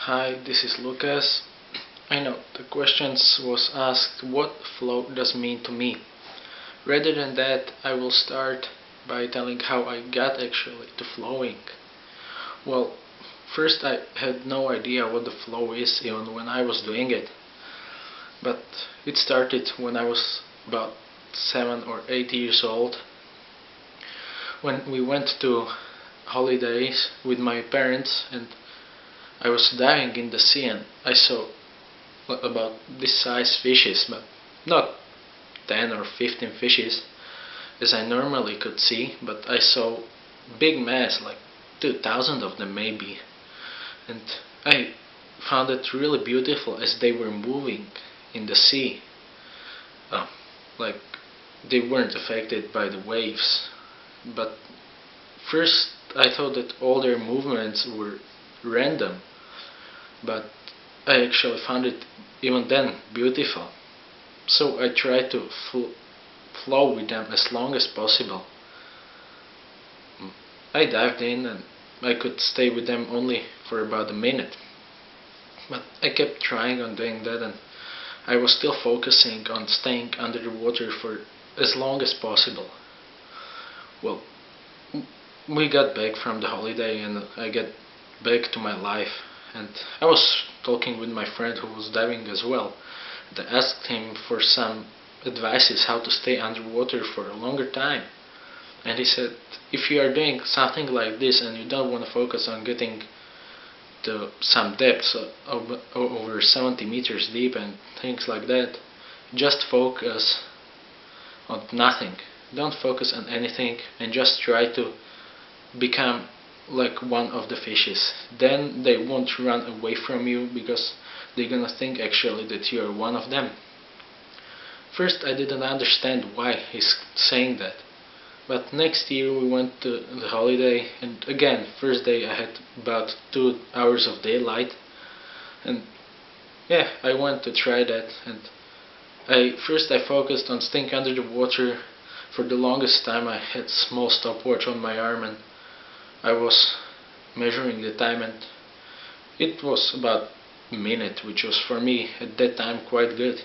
Hi, this is Lucas. I know the questions was asked what flow does mean to me. Rather than that, I will start by telling how I got actually to flowing. Well, first I had no idea what the flow is even when I was doing it. But it started when I was about 7 or 8 years old, when we went to holidays with my parents and I was diving in the sea and I saw about this size fishes, but not 10 or 15 fishes as I normally could see, but I saw big mass, like 2000 of them maybe, and I found it really beautiful as they were moving in the sea. Oh, like they weren't affected by the waves, but first I thought that all their movements were random, but I actually found it even then beautiful. So I tried to flow with them as long as possible. I dived in and I could stay with them only for about a minute. But I kept trying on doing that and I was still focusing on staying under the water for as long as possible. Well, we got back from the holiday and I got back to my life, and I was talking with my friend who was diving as well. And I asked him for some advices how to stay underwater for a longer time. And he said, if you are doing something like this and you don't want to focus on getting to some depths over 70 meters deep and things like that, just focus on nothing. Don't focus on anything and just try to become like one of the fishes. Then they won't run away from you because they're gonna think actually that you're one of them. First I didn't understand why he's saying that, but next year we went to the holiday and again, first day I had about 2 hours of daylight and yeah, I went to try that, and I focused on staying under the water. For the longest time I had small stopwatch on my arm and I was measuring the time, and it was about a minute, which was for me at that time quite good.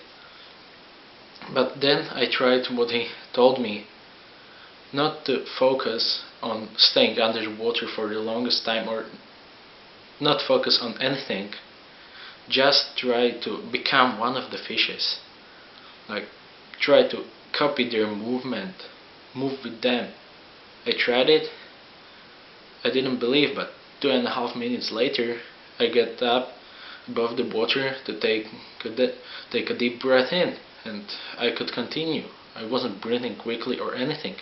But then I tried what he told me, not to focus on staying under the water for the longest time or not focus on anything, just try to become one of the fishes. Like, try to copy their movement, move with them. I tried it. I didn't believe, but 2.5 minutes later I got up above the water to take a deep breath in, and I could continue. I wasn't breathing quickly or anything,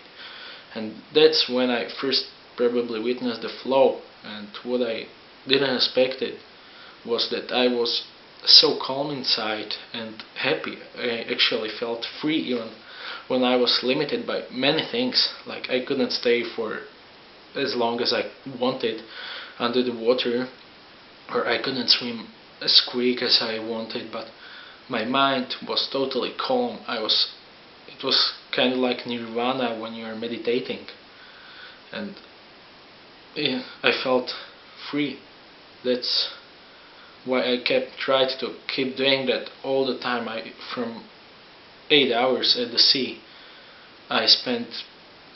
and that's when I first probably witnessed the flow. And what I didn't expect it was that I was so calm inside and happy. I actually felt free even when I was limited by many things, like I couldn't stay for as long as I wanted under the water, or I couldn't swim as quick as I wanted, but my mind was totally calm. It was kind of like nirvana when you are meditating, and yeah, I felt free. That's why I tried to keep doing that all the time. From 8 hours at the sea, I spent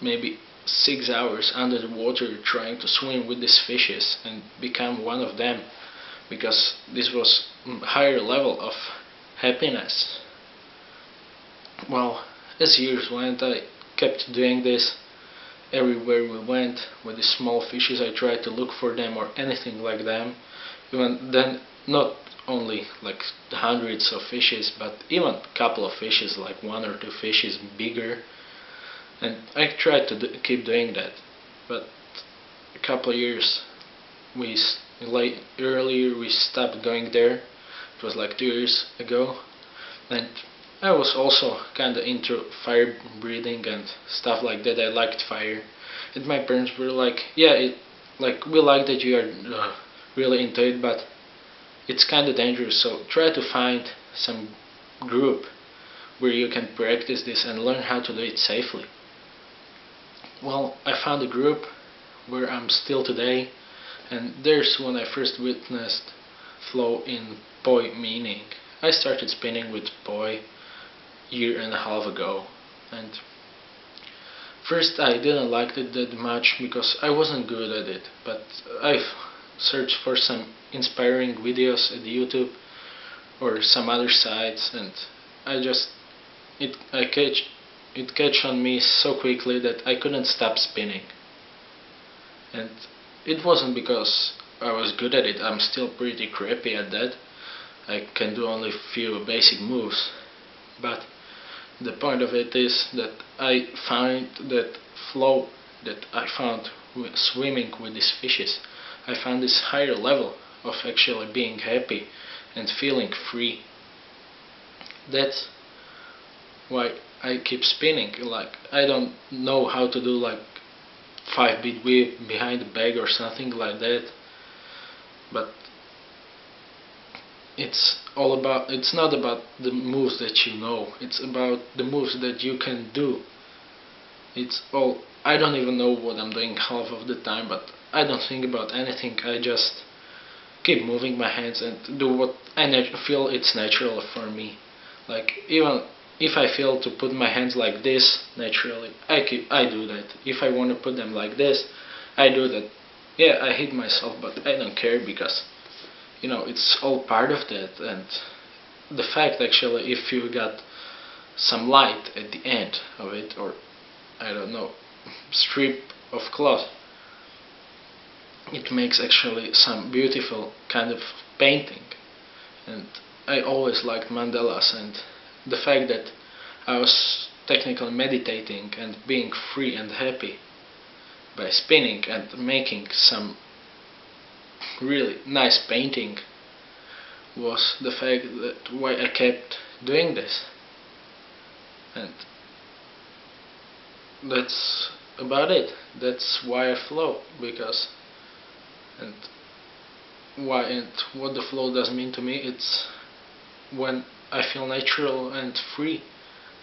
maybe 6 hours under the water trying to swim with these fishes and become one of them, because this was a higher level of happiness. Well, as years went, I kept doing this. Everywhere we went with these small fishes, I tried to look for them or anything like them. Even then, not only like hundreds of fishes, but even a couple of fishes, like 1 or 2 fishes bigger. And I tried to keep doing that, but a couple of years earlier we stopped going there. It was like 2 years ago, and I was also kinda into fire breathing and stuff like that. I liked fire, and my parents were like, "Yeah, we like that you are really into it, but it's kinda dangerous. So try to find some group where you can practice this and learn how to do it safely." Well, I found a group where I'm still today, and there's when I first witnessed flow in poi meaning. I started spinning with poi year and a half ago, and first I didn't like it that much because I wasn't good at it, but I've searched for some inspiring videos at YouTube or some other sites, and I just it catch on me so quickly that I couldn't stop spinning. And it wasn't because I was good at it. I'm still pretty crappy at that. I can do only a few basic moves, but the point of it is that I find that flow that I found swimming with these fishes. I found this higher level of actually being happy and feeling free. That's why I keep spinning. Like, I don't know how to do like 5-beat whip behind the bag or something like that, but it's not about the moves that you know, it's about the moves that you can do. I don't even know what I'm doing half of the time, but I don't think about anything. I just keep moving my hands and do what I feel it's natural for me. Like, even if I feel to put my hands like this naturally, I do that. If I want to put them like this, I do that. Yeah, I hit myself, but I don't care because it's all part of that. And the fact, actually, if you got some light at the end of it, or I don't know, strip of cloth, it makes actually some beautiful kind of painting. And I always liked mandalas, and the fact that I was technically meditating and being free and happy by spinning and making some really nice painting was the fact that why I kept doing this. And that's about it. That's why I flow, because and what the flow does mean to me, it's when I feel natural and free.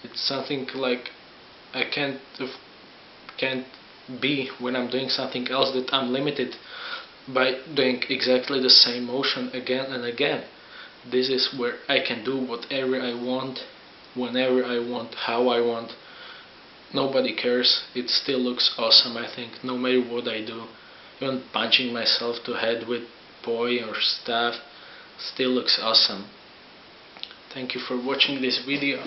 It's something like I can't be when I'm doing something else, that I'm limited by doing exactly the same motion again and again. This is where I can do whatever I want, whenever I want, how I want. Nobody cares. It still looks awesome, I think, no matter what I do. Even punching myself to head with poi or stuff still looks awesome. Thank you for watching this video.